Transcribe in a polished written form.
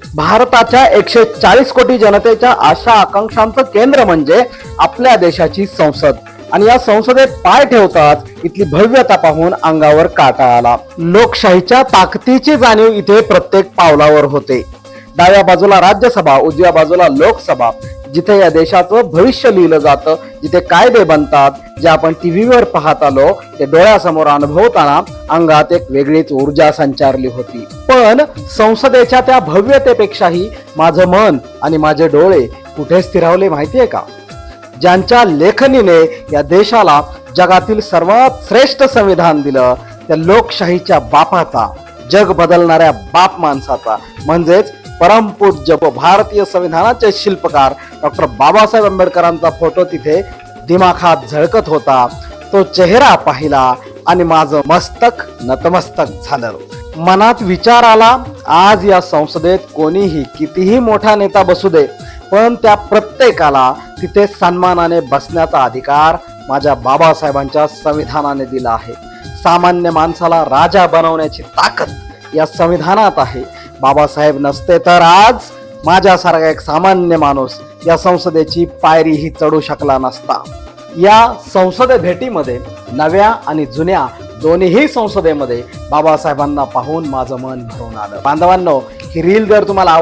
भारताच्या 140 कोटी जनतेच्या आशा आकांक्षांचं केंद्र म्हणजे आपल्या देशाची संसद. आणि या संसदेत पाय ठेवताच इथली भव्यता पाहून अंगावर काटा आला. लोकशाहीच्या ताकदीची जाणीव इथे प्रत्येक पावलावर होते. डाव्या बाजूला राज्यसभा, उजव्या बाजूला लोकसभा, जिथे या देशाचं भविष्य लिहिलं जातं, जिथे कायदे बनतात, जे आपण टीव्हीवर पाहत आलो ते डोळ्यासमोर अनुभवताना अंगात एक वेगळीच ऊर्जा संचारली होती. पण संसदेच्या त्या भव्यतेपेक्षाही माझं मन आणि माझे डोळे कुठे स्थिरावले माहितीये का? ज्यांच्या लेखणीने या देशाला जगातील सर्वात श्रेष्ठ संविधान दिलं, त्या लोकशाहीच्या बापाचा, जग बदलणाऱ्या बाप माणसाचा, म्हणजेच परमपूज्य भारतीय संविधानाचे शिल्पकार डॉक्टर बाबासाहेब आंबेडकरांचा फोटो तिथे दिमाखात झळकत होता. तो चेहरा पाहिला आणि माझं मस्तक नतमस्तक झालं. मनात विचार आला, आज या संसदेत कोणीही कितीही मोठा नेता बसू दे, पण त्या प्रत्येकाला तिथे सन्मानाने बसण्याचा अधिकार माझ्या बाबासाहेबांच्या संविधानाने दिला आहे. सामान्य माणसाला राजा बनवण्याची ताकद या संविधानात आहे. बाबासाहेब नसते तर आज माझ्यासारखा एक सामान्य माणूस या संसदेची पायरीही चढू शकला नसता. या संसद भेटीमध्ये नव्या आणि जुन्या दोन्ही संसदेमध्ये बाबासाहेबांना पाहून माझं मन भरून आलं. बांधवांनो, ही रील जर तुम्हाला